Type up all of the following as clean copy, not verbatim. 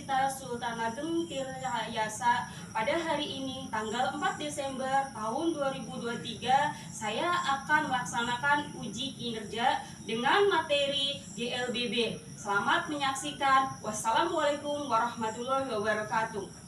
Universitas Sultan Ageng Tirtayasa. Pada hari ini, tanggal 4 Desember tahun 2023, saya akan melaksanakan uji kinerja dengan materi GLBB. Selamat menyaksikan. Wassalamualaikum warahmatullahi wabarakatuh.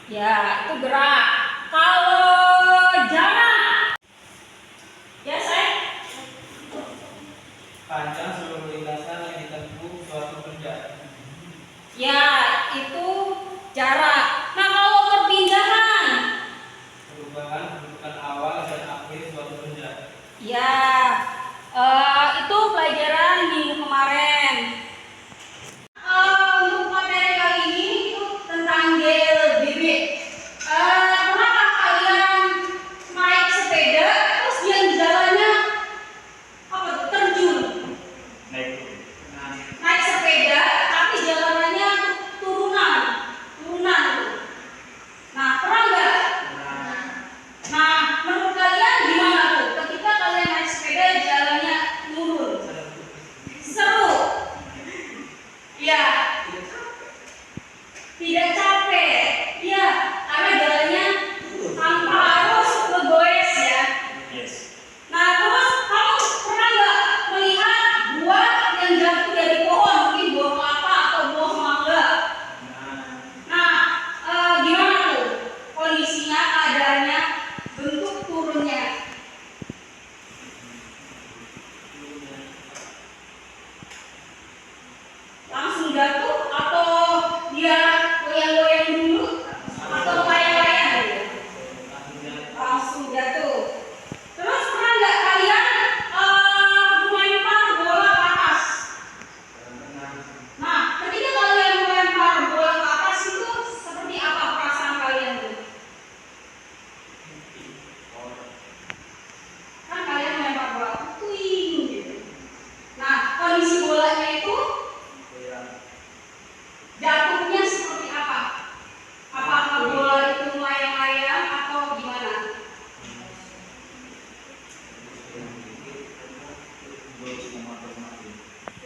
Ya, itu gerak. Kalau jarak, ya saya panjang seluruh lintasan yang ditempuh suatu benda. Ya, itu jarak. Nah, kalau perpindahan, Perubahan kedudukan awal dan akhir suatu benda. ya, itu pelajaran minggu kemarin. Untuk materi kali ini itu tentang GLBB. Kenapa kalian naik sepeda terus yang jalannya apa tuh, terjun? Naik sepeda tapi jalanannya turunan tuh. Nah, pernah nggak? Nah, menurut kalian gimana tuh ketika kalian naik sepeda jalannya turun? Seru? Ya. Tidak capek? Iya, karena jalannya tanpa harus ngegoes ya. Nah, terus kamu pernah nggak melihat buah yang jatuh dari pohon?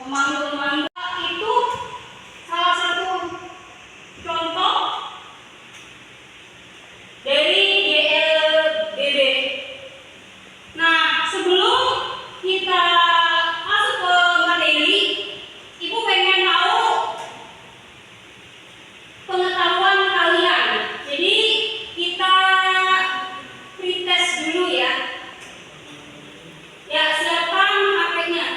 Pemandu-pemandu itu salah satu contoh dari GLBB. Nah, sebelum kita masuk ke materi, Ibu pengen tahu pengetahuan kalian. Jadi kita pretest dulu ya. Ya, siapkan HP-nya.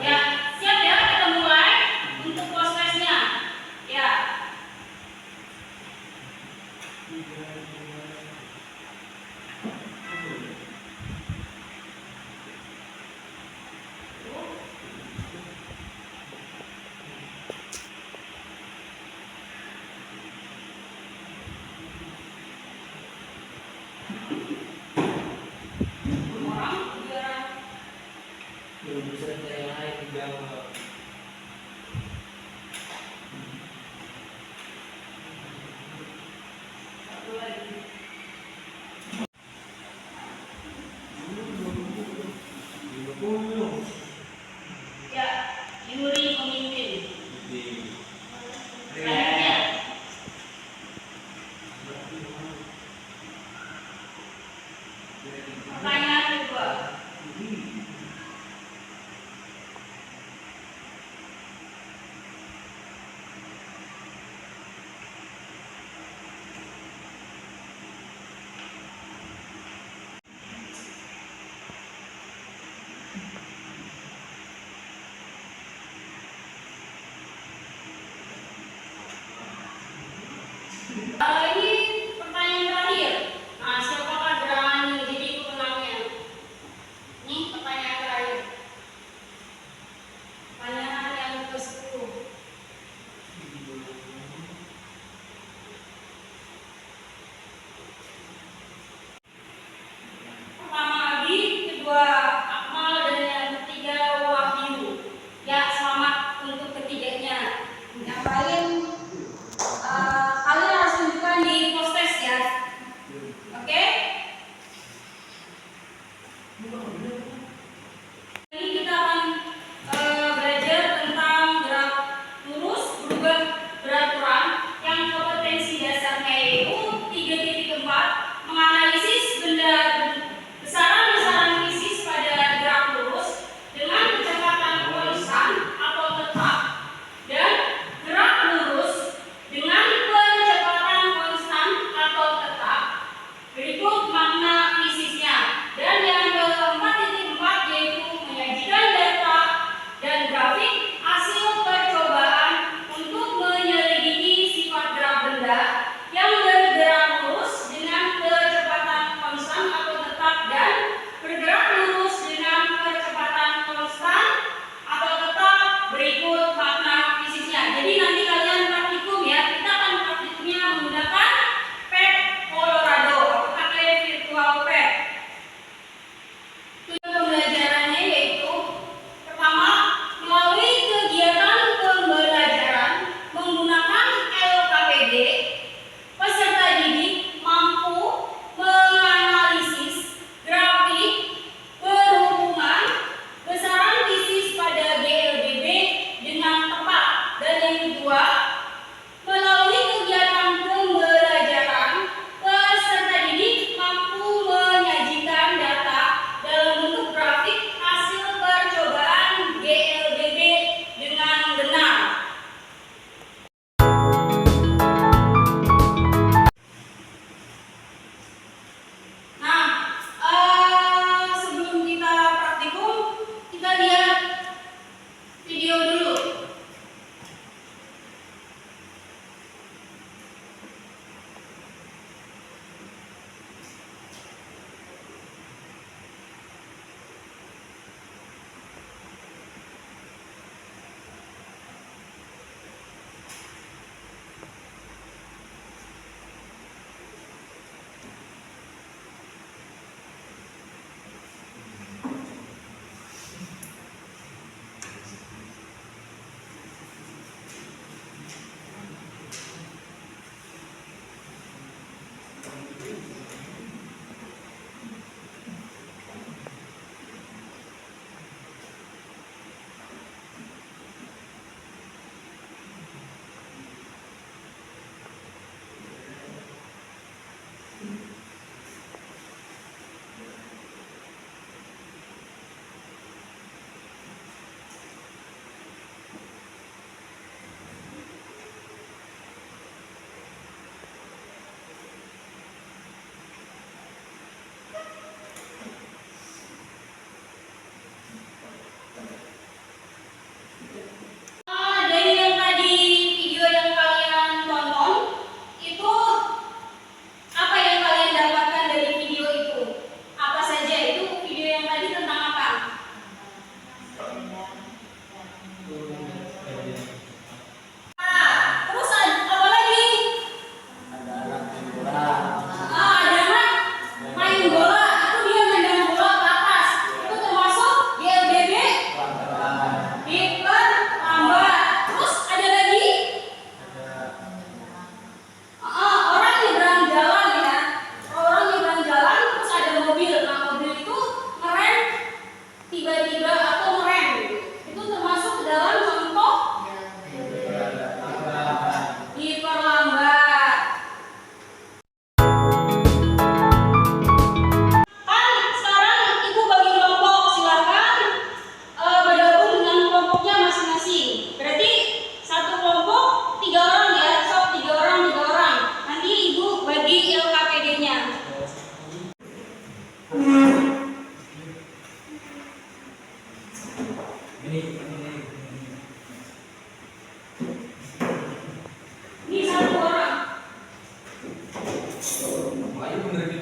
Ya, siap ya, kita mulai untuk prosesnya. Ya. Orang biar Peserta yang lain dijawab. satu lagi. Ya, Yuri pemimpin. Selanjutnya, pertanyaan kedua. Ini pertanyaan terakhir. Nah, siapakah gerangan yang jadi pemenangnya? Ini pertanyaan terakhir. Pertanyaan yang ke-10. Pertama Abi, kedua Akmal, dan yang ketiga Wahyu. Ya, selamat untuk ketiganya. Yang lain kalian harus tunjukkan di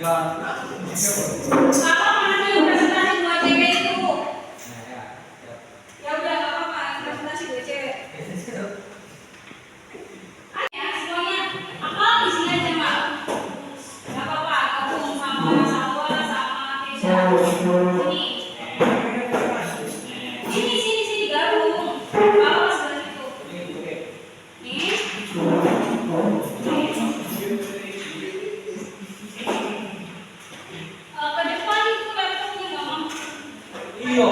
Apa mana yang presentasi dua cewek itu? Ya udah nggak apa-apa, presentasi dua cewek. Ya semuanya, apa di sini aja Mbak? Nggak apa-apa, gabung sama Salwa sama Kesha. Sini gabung. Bawa sebelah situ. Nih. Ke depan itu laptopnya nggak mau. Iya.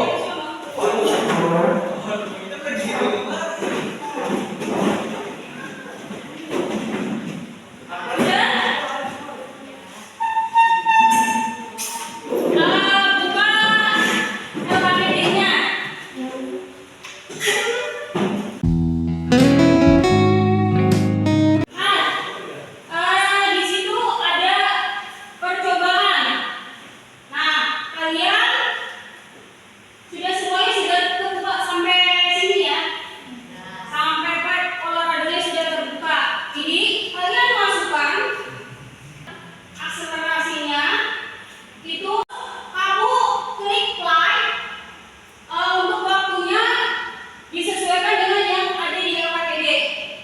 Di situ ada percobaan. Nah, kalian semuanya sudah terbuka sampai sini ya. Sampai part olahraganya sudah terbuka. Jadi kalian masukkan akselerasinya itu kamu klik play. Untuk waktunya disesuaikan dengan yang ada di LKPD.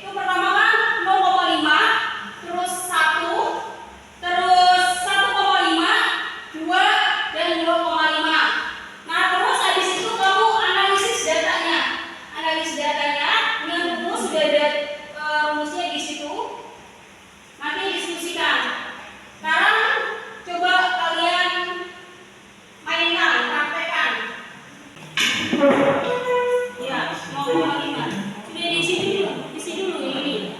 Itu pertama kan 0,5, terus 1, terus 1,5, 2, dan 2,5. Nah, terus habis itu kamu analisis datanya. Analisis datanya dengan rumus, sudah ada rumusnya di situ. Nanti diskusikan. Sekarang coba kalian mainkan, praktekkan. Ya, mau lima. Sudah di sini dulu ini.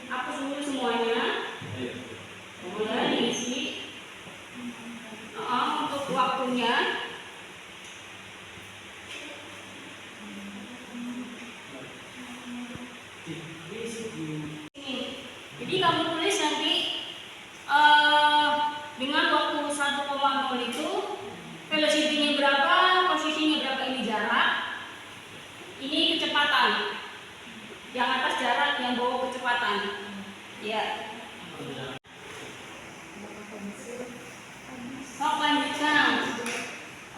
Hapus dulu semuanya. Udah diisi. Untuk waktunya. Ini. Jadi kamu tulis nanti dengan waktu 1,0 itu velocity-nya berapa, posisinya berapa, ini jarak, ini kecepatan. Yang atas jarak, yang bawah kecepatan. Ya. Sok lanjutkan.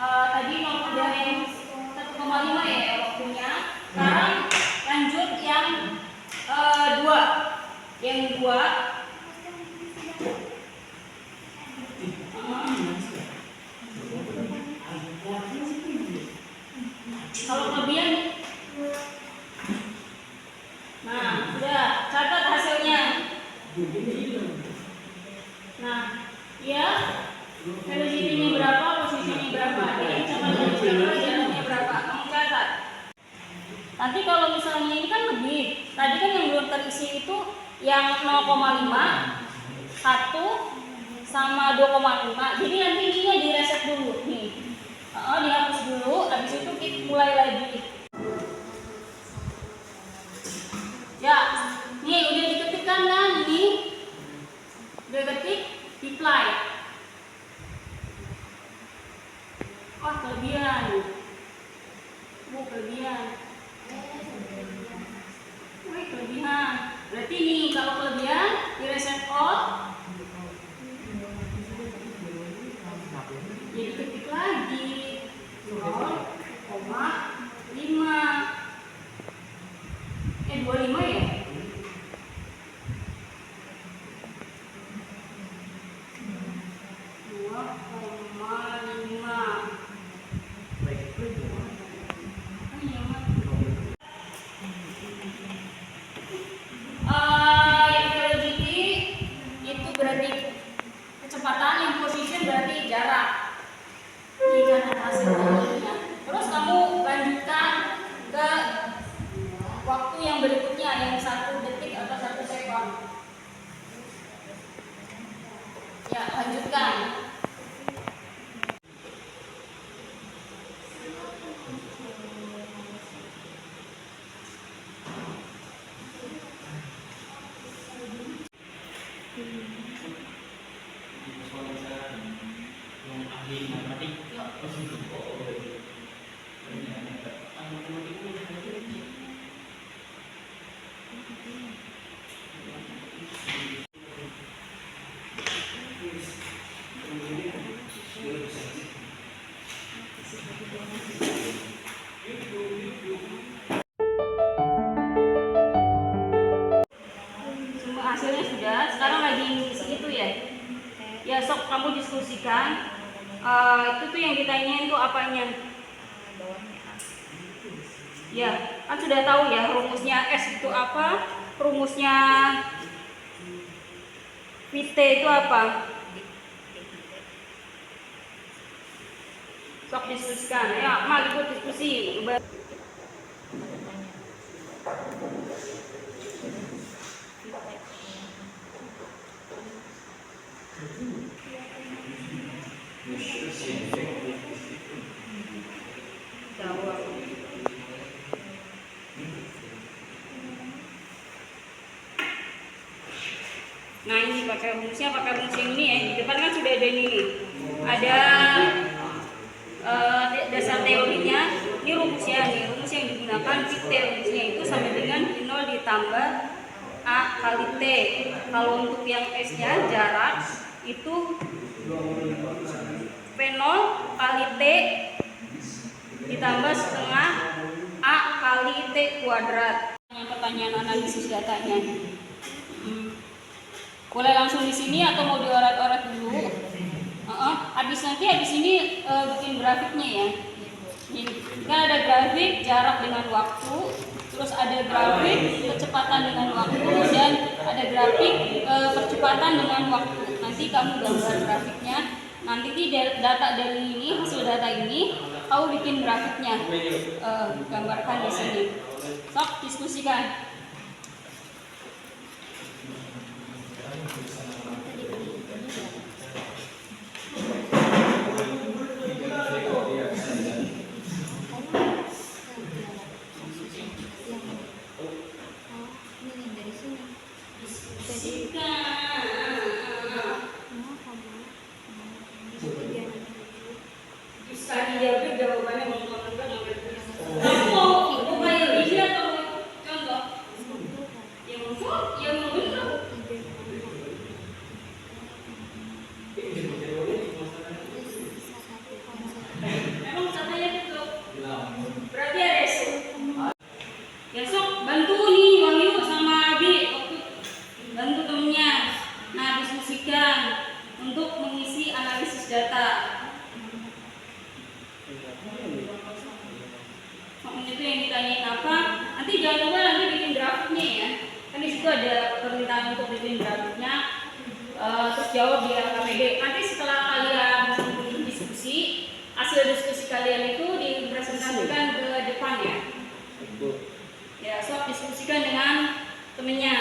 Tadi mau dari 1,5 ya waktunya. Sekarang lanjut yang 2. Yang 2. Kalau kelebihan, nah sudah catat hasilnya. Nah, ya velocity-nya berapa, posisinya berapa, jadi kecepatan berapa, jaraknya berapa, kamu catat. Nanti kalau misalnya ini kan lebih, tadi kan yang belum terisi itu yang 0,5, 1 sama 2,5. Jadi nanti ininya direset dulu nih. Dihapus dulu, habis itu kita mulai lagi. Ya, nih udah diketikkan kan ini? Udah ketik, apply. Wah, kelebihan. Kelebihan. Wih, kelebihan. Berarti nih kalau kelebihan di reset all. Jadi ketik lagi 0,5. 25 ya? Yang velocity itu berarti kecepatan, yang position berarti jarak. Ini kan hasil tekniknya. Terus kamu lanjutkan ke waktu yang berikutnya, yang 1 detik atau 1 sekon. Ya, lanjutkan. lagi itu ya. Ya sok kamu diskusikan. Itu tuh yang ditanyain tuh apanya? Ya, kan sudah tahu ya rumusnya S itu apa, rumusnya VT itu apa? Sok diskusikan. Ya, mal ikut diskusi. Jawab. Nah ini pakai rumus yang ini ya. Di depan kan sudah ada ini nih. Ada dasar teorinya. Ini rumusnya nih. Rumus yang digunakan VT rumusnya itu sama dengan I0 ditambah A kali T. Kalau untuk yang S-nya jarak itu V0 kali T ditambah setengah A kali T kuadrat. Pertanyaan analisis datanya. Boleh langsung di sini atau mau dioret-oret dulu? Habis ini bikin grafiknya ya. Ini kan ada grafik jarak dengan waktu, terus ada grafik kecepatan dengan waktu, dan ada grafik percepatan dengan waktu. Nanti kamu gambar grafiknya. Nanti di data dari ini, hasil data ini, kamu bikin grafiknya, gambarkan di sini. Sok diskusikan. Itu yang ditanyain apa? Nanti jangan lupa nanti bikin grafiknya ya. Kan di situ ada permintaan untuk bikin grafiknya. Terus jawab di LKPD. Nanti setelah kalian diskusi, hasil diskusi kalian itu dipresentasikan ke depan ya. Ya, sok diskusikan dengan temennya.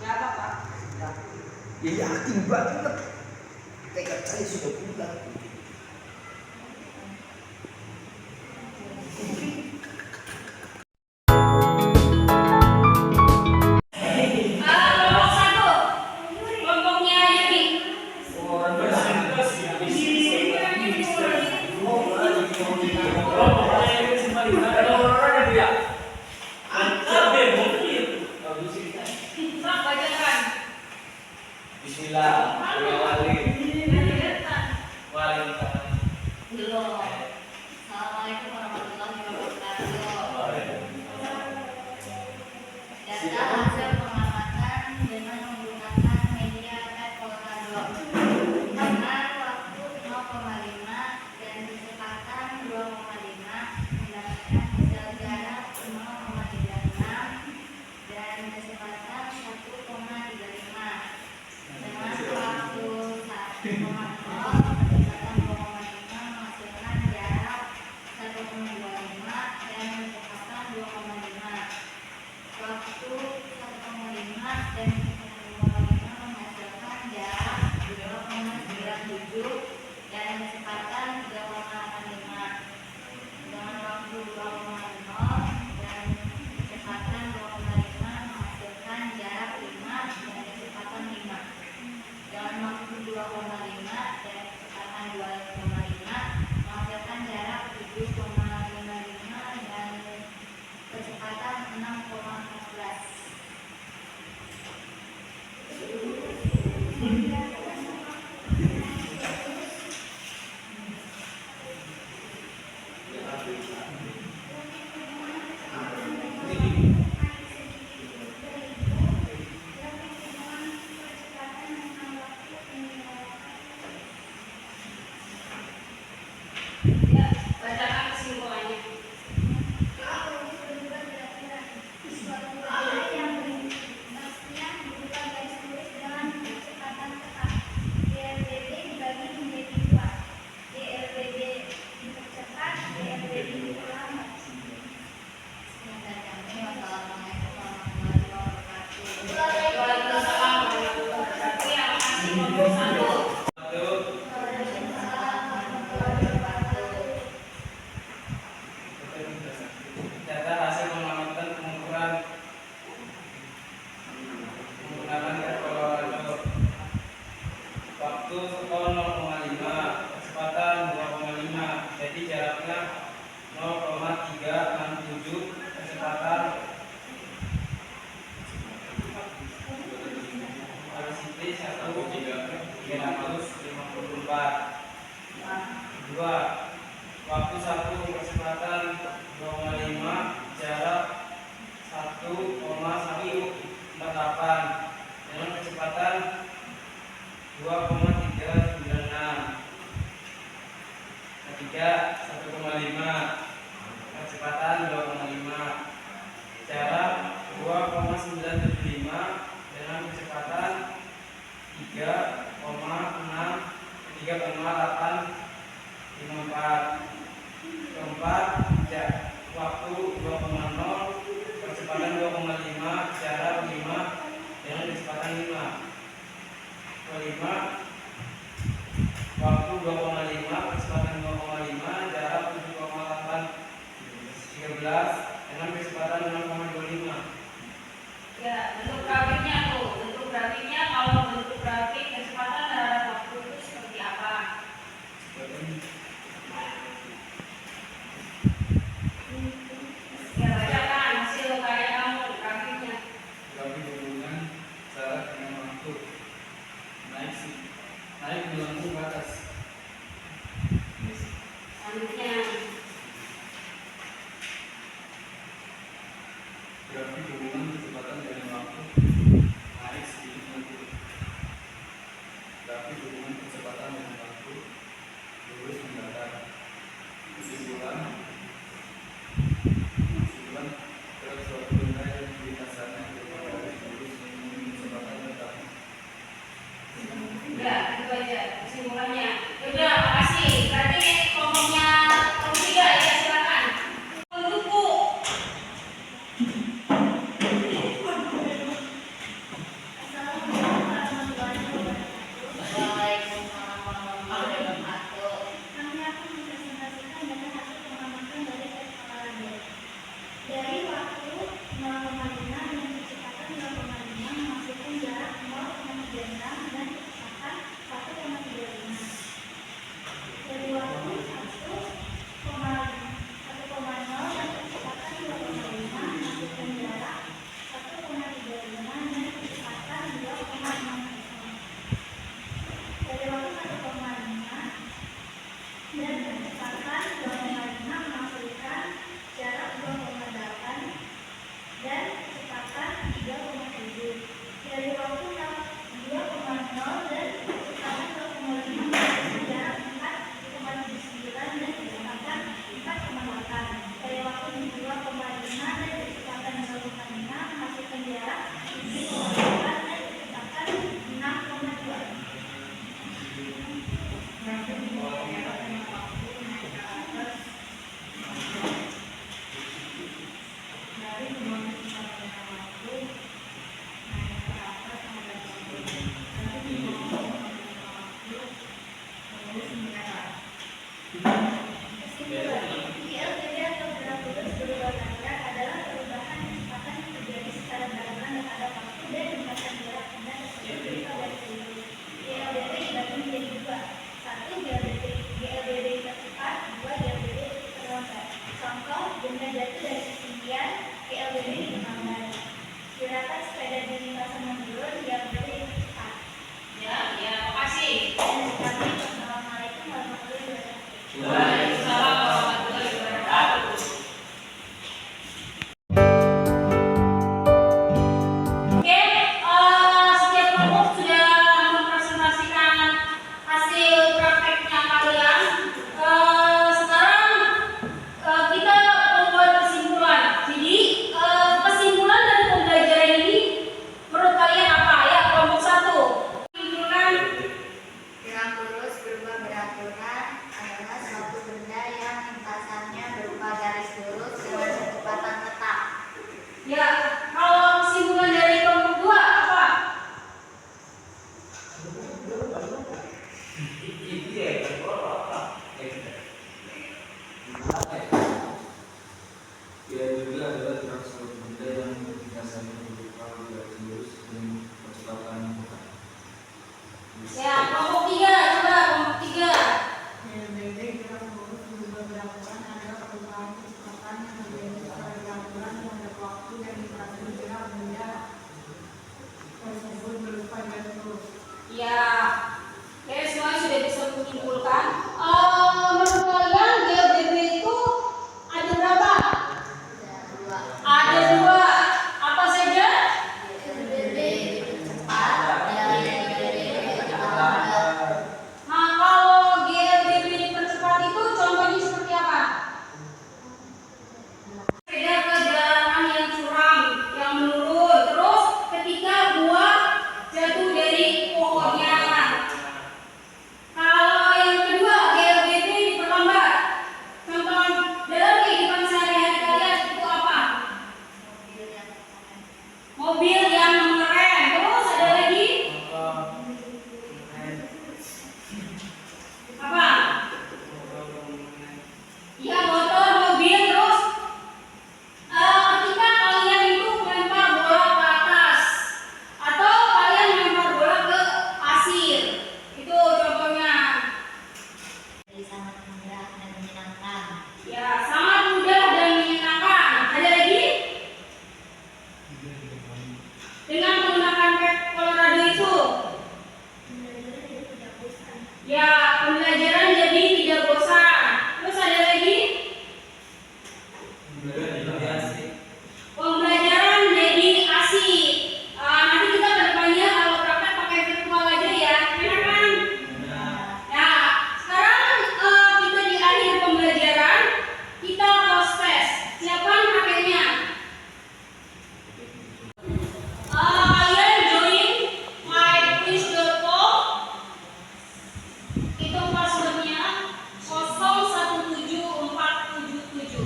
Ya apa Pak? Ya yakin banget. Tekad saya sudah bulat. Assalamualaikum warahmatullahi wabarakatuh. Data hasil pengamatan dengan menggunakan media tab Colorado dengan waktu 0,5 dan kecepatan 2,5 mendapatkan hasil jarak 0,36 dan kecepatan 1,35 dengan waktu 1,0 Waktu 1, kecepatan 2,5, jarak 1,148 dengan kecepatan 2,396. Ketiga, 1,5, kecepatan 2,5, jarak 2,975 dengan kecepatan 3,854. Keempat, waktu 2,0, kecepatan 2,5, jarak 5 dengan kecepatan 5. Kelima, waktu 2,5, kecepatan 2,5, jarak 7,813 dengan kecepatan 6,25. Ya, bentuk grafiknya tuh. Bentuk grafiknya, kalau bentuk grafik kecepatan terhadap waktu itu seperti apa? Ya, bacakan hasil karya kamu grafiknya. Grafik hubungan jarak dengan waktu. Naik melengkung ke atas. Selanjutnya, Grafik hubungan kecepatan dengan waktu. Naik sedikit menurun. Grafik hubungan kecepatan dengan waktu. Lurus mendatar. Kesimpulan terhadap suatu benda yang lintasannya berupa garis lurus memiliki kecepatan tetap. udah itu aja kesimpulannya. Udah, makasih. Berarti kelompoknya Iya, motor, mobil, terus ketika kalian itu melempar bola ke atas atau kalian melempar bola ke pasir, itu contohnya. Jadi sangat mudah dan menyenangkan. Ya, sangat mudah dan menyenangkan. Ada lagi? Dengan menggunakan pet Colorado itu, ya pembelajaran jadi tidak bosan. Terus ada lagi? Pembelajaran jadi asik. Nanti kita kedepannya kalau praktek pakai virtual aja ya, enak kan? Nah, sekarang kita di akhir pembelajaran kita close test. Siapkan HP-nya. Kalian join myquiz.com. Itu passwordnya 017477.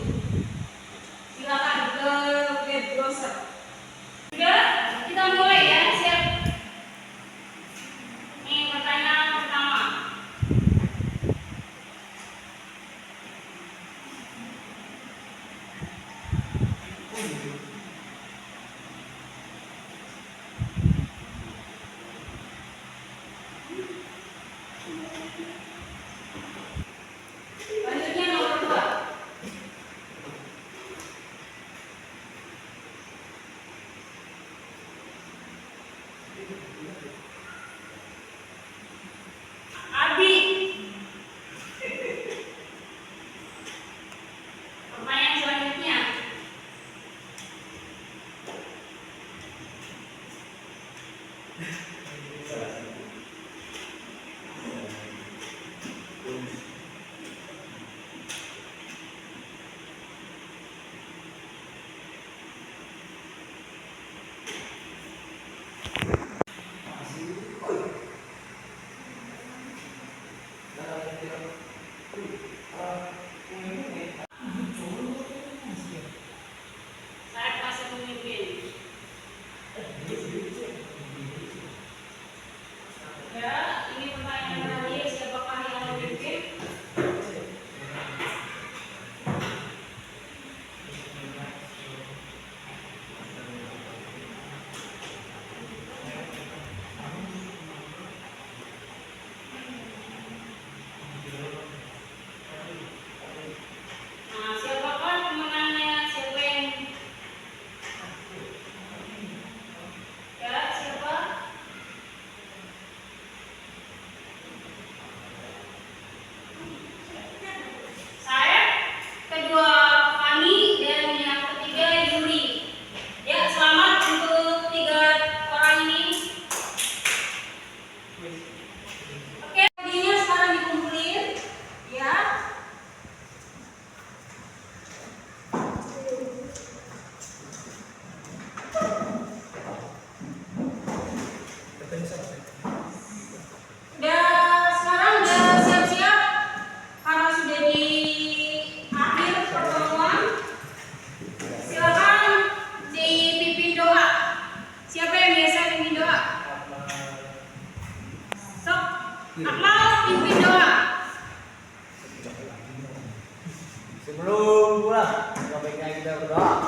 Silakan ke web browser. Sudah, kita mulai ya. Siap. Ini pertanyaan pertama. Selanjutnya nomor 2. Abi. Pertanyaan selanjutnya. Saya masih memimpin. Ya, ini pertanyaan terakhir. Siapakah yang memimpin? Nah, siapakah pemenangnya? Siapa yang? Ya, siapa? Saya, kedua Fani, dan yang ketiga Yuri. Ya, selamat untuk 3 orang ini. Oke, videonya sekarang dikumpulin. Ya. Sekarang udah siap-siap karena sudah di akhir pertemuan. Silakan dipimpin doa. Siapa yang biasa pimpin doa? Sok, Akmal pimpin doa. Sebelum pulang, sebaiknya kita berdoa.